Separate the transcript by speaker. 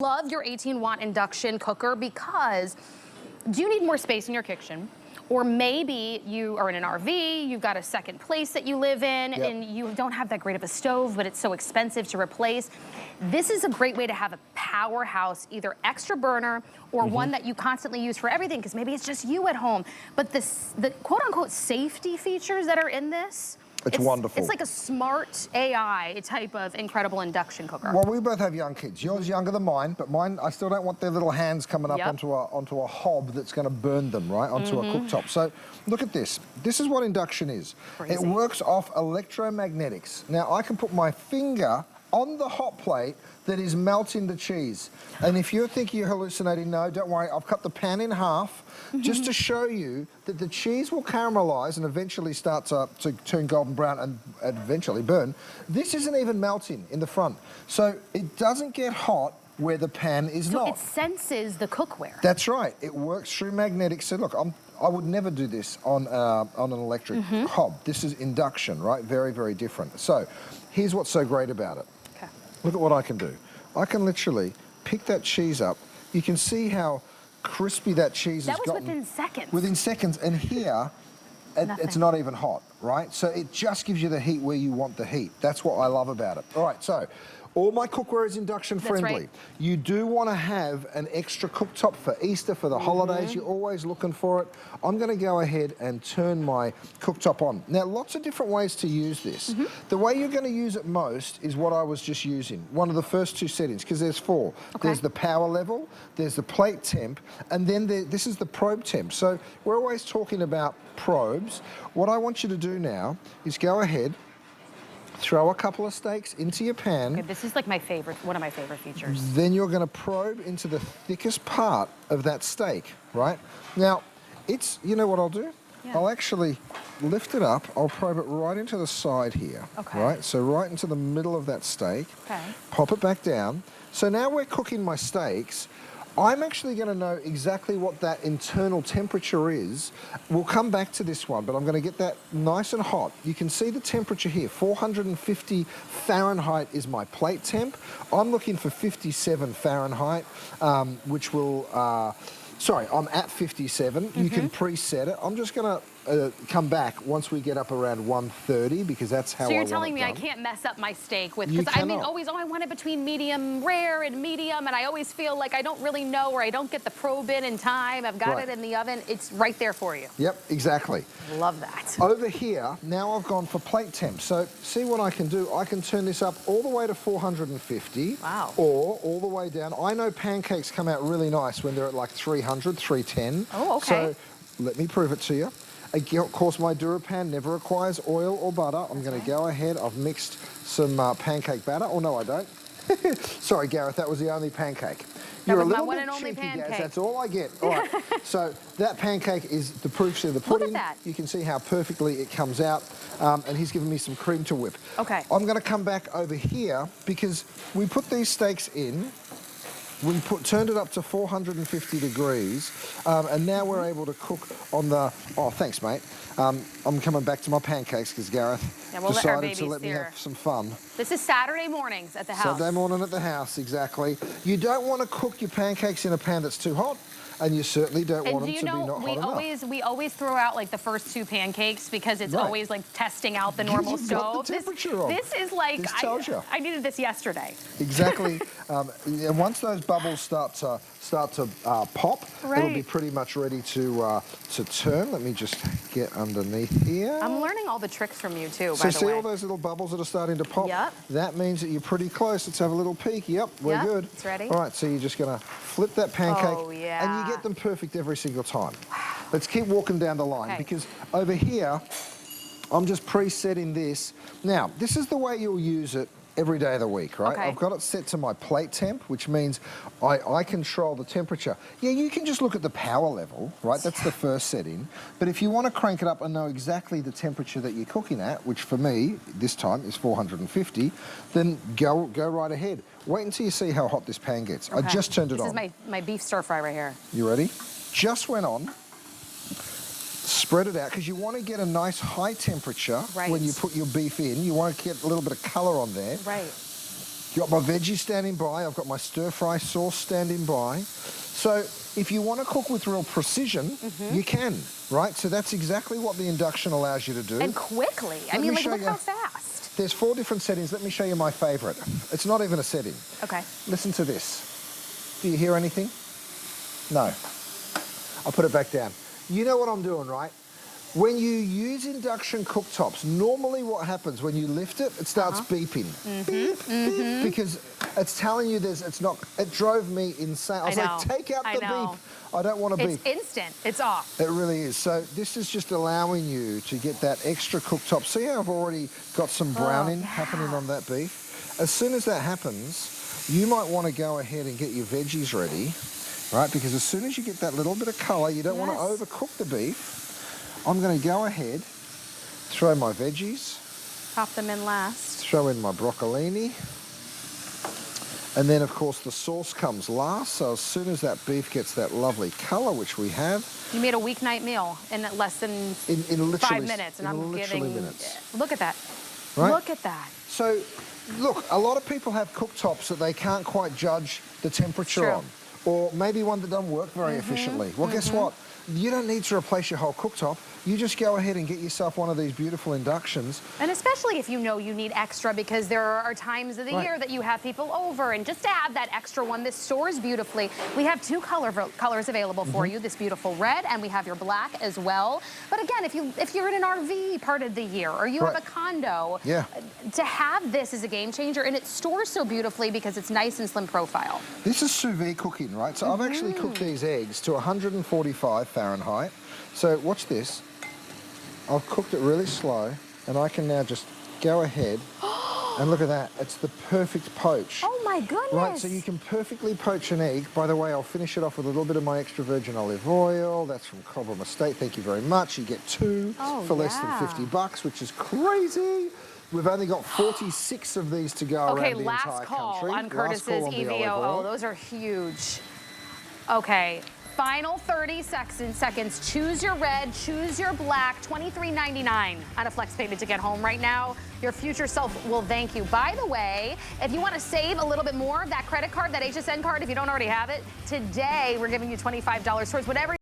Speaker 1: Love your 18-watt induction cooker because do you need more space in your kitchen? Or maybe you are in an RV, you've got a second place that you live in, and you don't have that great of a stove, but it's so expensive to replace. This is a great way to have a powerhouse, either extra burner or one that you constantly use for everything, because maybe it's just you at home. But the quote-unquote safety features that are in this,
Speaker 2: it's wonderful.
Speaker 1: It's like a smart AI type of incredible induction cooker.
Speaker 2: Well, we both have young kids. Yours younger than mine, but mine, I still don't want their little hands coming up onto a hob that's going to burn them, right, onto a cooktop. So look at this. This is what induction is.
Speaker 1: Crazy.
Speaker 2: It works off electromagnetics. Now, I can put my finger on the hot plate that is melting the cheese. And if you're thinking you're hallucinating, no, don't worry. I've cut the pan in half just to show you that the cheese will caramelize and eventually start to turn golden brown and eventually burn. This isn't even melting in the front. So it doesn't get hot where the pan is not.
Speaker 1: So it senses the cookware.
Speaker 2: That's right. It works through magnetics. So look, I would never do this on an electric hob. This is induction, right? Very, very different. So here's what's so great about it. Look at what I can do. I can literally pick that cheese up. You can see how crispy that cheese has gotten.
Speaker 1: That was within seconds.
Speaker 2: Within seconds, and here, it's not even hot, right? So it just gives you the heat where you want the heat. That's what I love about it. All right, so all my cookware is induction friendly.
Speaker 1: Right.
Speaker 2: You do want to have an extra cooktop for Easter, for the holidays. You're always looking for it. I'm going to go ahead and turn my cooktop on. Now, lots of different ways to use this. The way you're going to use it most is what I was just using. One of the first two settings, because there's four. There's the power level, there's the plate temp, and then this is the probe temp. So we're always talking about probes. What I want you to do now is go ahead, throw a couple of steaks into your pan.
Speaker 1: Okay, this is like my favorite, one of my favorite features.
Speaker 2: Then you're going to probe into the thickest part of that steak, right? Now, you know what I'll do? I'll actually lift it up. I'll probe it right into the side here, right? So right into the middle of that steak. Pop it back down. So now we're cooking my steaks. I'm actually going to know exactly what that internal temperature is. We'll come back to this one, but I'm going to get that nice and hot. You can see the temperature here. 450 Fahrenheit is my plate temp. I'm looking for 57 Fahrenheit, which will... sorry, I'm at 57. You can preset it. I'm just going to come back once we get up around 130 because that's how I want it done.
Speaker 1: So you're telling me I can't mess up my steak with, because I mean, always, I want it between medium rare and medium, and I always feel like I don't really know, or I don't get the probe in time. I've got it in the oven. It's right there for you.
Speaker 2: Yep, exactly.
Speaker 1: Love that.
Speaker 2: Over here, now I've gone for plate temp. So see what I can do. I can turn this up all the way to 450.
Speaker 1: Wow.
Speaker 2: Or all the way down. I know pancakes come out really nice when they're at like 300, 310.
Speaker 1: Oh, okay.
Speaker 2: So let me prove it to you. Of course, my DuraPan never requires oil or butter. I'm going to go ahead. I've mixed some pancake batter. Oh, no, I don't. Sorry, Gareth, that was the only pancake. You're a little bit cheeky, Gaz. That's all I get. All right. So that pancake is the proofs of the pudding.
Speaker 1: Look at that.
Speaker 2: You can see how perfectly it comes out. And he's given me some cream to whip.
Speaker 1: Okay.
Speaker 2: I'm going to come back over here because we put these steaks in. We turned it up to 450 degrees, and now we're able to cook on the... Oh, thanks, mate. I'm coming back to my pancakes because Gareth decided to let me have some fun.
Speaker 1: This is Saturday mornings at the house.
Speaker 2: Saturday morning at the house, exactly. You don't want to cook your pancakes in a pan that's too hot, and you certainly don't want them to be not hot enough.
Speaker 1: We always throw out like the first two pancakes because it's always like testing out the normal stove.
Speaker 2: The temperature on.
Speaker 1: This is like,
Speaker 2: this tells you.
Speaker 1: I needed this yesterday.
Speaker 2: Exactly. And once those bubbles start to pop, it'll be pretty much ready to turn. Let me just get underneath here.
Speaker 1: I'm learning all the tricks from you too, by the way.
Speaker 2: So see all those little bubbles that are starting to pop?
Speaker 1: Yep.
Speaker 2: That means that you're pretty close. Let's have a little peek. Yep, we're good.
Speaker 1: It's ready.
Speaker 2: All right, so you're just going to flip that pancake.
Speaker 1: Oh, yeah.
Speaker 2: And you get them perfect every single time. Let's keep walking down the line because over here, I'm just presetting this. Now, this is the way you'll use it every day of the week, right? I've got it set to my plate temp, which means I control the temperature. Yeah, you can just look at the power level, right? That's the first setting. But if you want to crank it up and know exactly the temperature that you're cooking at, which for me, this time is 450, then go right ahead. Wait until you see how hot this pan gets. I just turned it on.
Speaker 1: This is my beef stir fry right here.
Speaker 2: You ready? Just went on. Spread it out because you want to get a nice high temperature when you put your beef in. You want to get a little bit of colour on there. Got my veggies standing by. I've got my stir-fry sauce standing by. So if you want to cook with real precision, you can, right? So that's exactly what the induction allows you to do.
Speaker 1: And quickly. I mean, like, look how fast.
Speaker 2: There's 4 different settings. Let me show you my favorite. It's not even a setting.
Speaker 1: Okay.
Speaker 2: Listen to this. Do you hear anything? No. I'll put it back down. You know what I'm doing, right? When you use induction cooktops, normally what happens when you lift it, it starts beeping. Beep, beep, because it's telling you it drove me insane. I was like, take out the beep. I don't want to beep.
Speaker 1: It's instant. It's off.
Speaker 2: It really is. So this is just allowing you to get that extra cooktop. See how I've already got some browning happening on that beef? As soon as that happens, you might want to go ahead and get your veggies ready, right? Because as soon as you get that little bit of colour, you don't want to overcook the beef. I'm going to go ahead, throw my veggies.
Speaker 1: Pop them in last.
Speaker 2: Throw in my broccolini. And then, of course, the sauce comes last. So as soon as that beef gets that lovely colour, which we have.
Speaker 1: You made a weeknight meal in less than
Speaker 2: in
Speaker 1: 5 minutes. And I'm giving... Look at that.
Speaker 2: Right?
Speaker 1: Look at that.
Speaker 2: So, look, a lot of people have cooktops that they can't quite judge the temperature on. Or maybe one that doesn't work very efficiently. Well, guess what? You don't need to replace your whole cooktop. You just go ahead and get yourself one of these beautiful inductions.
Speaker 1: And especially if you know you need extra, because there are times of the year that you have people over, and just to have that extra one, this stores beautifully. We have 2 colors available for you, this beautiful red, and we have your black as well. But again, if you're in an RV part of the year, or you have a condo, to have this is a game changer, and it stores so beautifully because it's nice and slim profile.
Speaker 2: This is sous vide cooking, right? So I've actually cooked these eggs to 145 Fahrenheit. So watch this. I've cooked it really slow, and I can now just go ahead and look at that. It's the perfect poach.
Speaker 1: Oh my goodness.
Speaker 2: Right, so you can perfectly poach an egg. By the way, I'll finish it off with a little bit of my extra virgin olive oil. That's from Cobram Estate. Thank you very much. You get 2 for less than $50, which is crazy. We've only got 46 of these to go around the entire country.
Speaker 1: Okay, last call on Curtis's EVO. Those are huge. Okay. Final 30 seconds. Choose your red, choose your black, $23.99 on a flex payment to get home right now. Your future self will thank you. By the way, if you want to save a little bit more, that credit card, that HSN card, if you don't already have it, today we're giving you $25 towards whatever